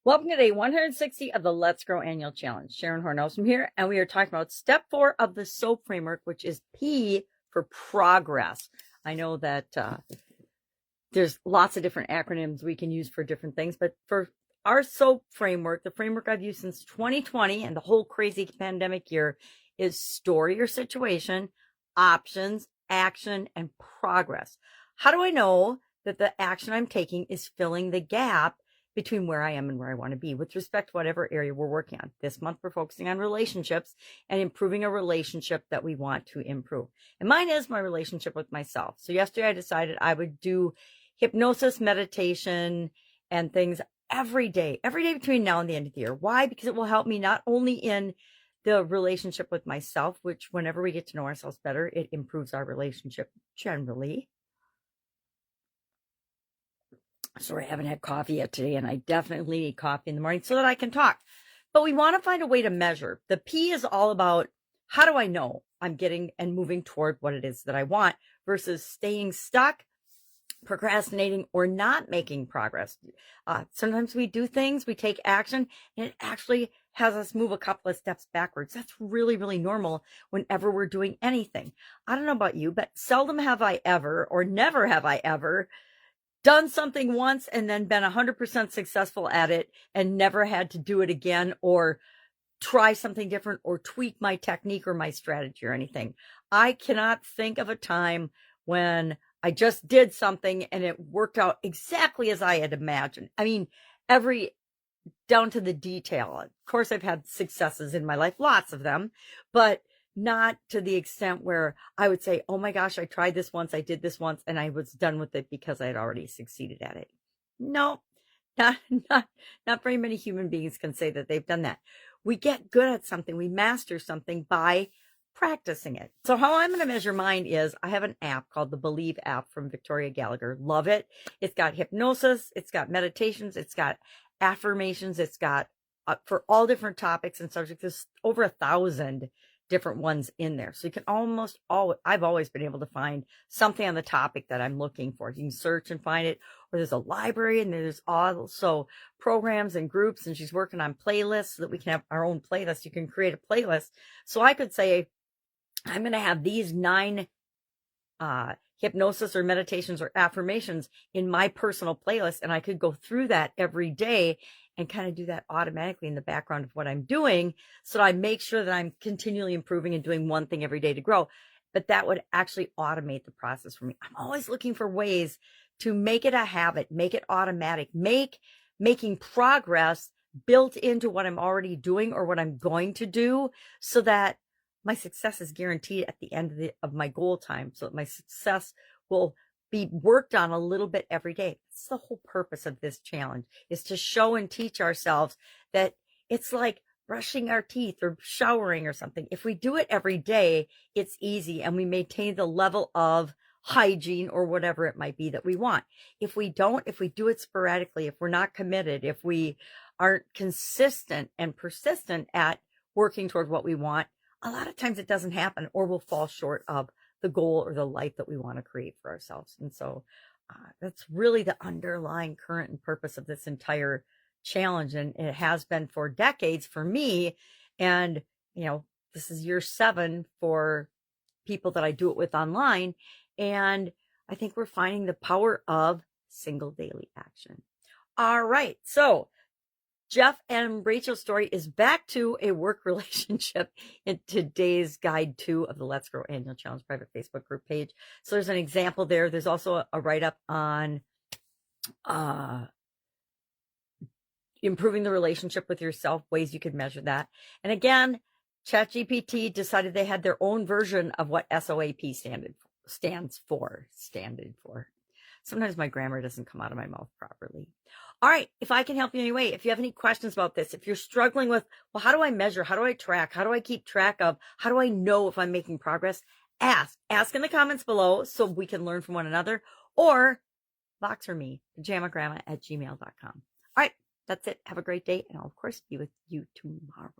Welcome to day 160 of the Let's Grow Annual Challenge. Sharon Horne-Ellstrom here, and we are talking about step 4 of the soaP framework, which is P for progress. I know that there's lots of different acronyms we can use for different things, but for our soaP framework, the framework I've used since 2020 and the whole crazy pandemic year, is story or situation, options, action, and progress. How do I know that the action I'm taking is filling the gap between where I am and where I want to be with respect to whatever area we're working on? This month, we're focusing on relationships and improving a relationship that we want to improve. And mine is my relationship with myself. So yesterday I decided I would do hypnosis, meditation, and things every day between now and the end of the year. Why? Because it will help me not only in the relationship with myself, which whenever we get to know ourselves better, it improves our relationship generally. Sorry, I haven't had coffee yet today, and I definitely need coffee in the morning so that I can talk. But we want to find a way to measure. The P is all about, how do I know I'm getting and moving toward what it is that I want versus staying stuck, procrastinating, or not making progress. Sometimes we do things, we take action, and it actually has us move a couple of steps backwards. That's really, really normal whenever we're doing anything. I don't know about you, but seldom have I ever, or never have I ever, done something once and then been 100% successful at it and never had to do it again or try something different or tweak my technique or my strategy or anything. I cannot think of a time when I just did something and it worked out exactly as I had imagined. I mean, down to the detail. Of course, I've had successes in my life, lots of them, but not to the extent where I would say, oh my gosh, I tried this once, I did this once, and I was done with it because I had already succeeded at it. No, not very many human beings can say that they've done that. We get good at something, we master something by practicing it. So how I'm going to measure mine is I have an app called the Believe app from Victoria Gallagher. Love it. It's got hypnosis, it's got meditations, it's got affirmations, it's got for all different topics and subjects. There's over 1,000 different ones in there. So you can I've always been able to find something on the topic that I'm looking for. You can search and find it, or there's a library and there's also programs and groups, and she's working on playlists so that we can have our own playlist. You can create a playlist. So I could say, I'm going to have these 9 hypnosis or meditations or affirmations in my personal playlist. And I could go through that every day and kind of do that automatically in the background of what I'm doing. So I make sure that I'm continually improving and doing one thing every day to grow. But that would actually automate the process for me. I'm always looking for ways to make it a habit, make it automatic, making progress built into what I'm already doing or what I'm going to do, so that my success is guaranteed at the end of my goal time. So that my success will be worked on a little bit every day. That's the whole purpose of this challenge, is to show and teach ourselves that it's like brushing our teeth or showering or something. If we do it every day, it's easy and we maintain the level of hygiene or whatever it might be that we want. If we do it sporadically, if we're not committed, if we aren't consistent and persistent at working toward what we want, a lot of times it doesn't happen, or we'll fall short of the goal or the life that we want to create for ourselves. And so that's really the underlying current and purpose of this entire challenge. And it has been for decades for me. And, this is year 7 for people that I do it with online. And I think we're finding the power of single daily action. All right. So Jeff and Rachel's story is back to a work relationship in today's guide 2 of the Let's Grow Annual Challenge private Facebook group page. So there's an example there. There's also a write-up on improving the relationship with yourself, ways you could measure that. And again, ChatGPT decided they had their own version of what soaP stands for. Sometimes my grammar doesn't come out of my mouth properly. All right. If I can help you in any way, if you have any questions about this, if you're struggling with, well, how do I measure? How do I track? How do I keep track of? How do I know if I'm making progress? Ask in the comments below so we can learn from one another, or box for me, pajamagrandma@gmail.com. All right. That's it. Have a great day. And I'll, of course, be with you tomorrow.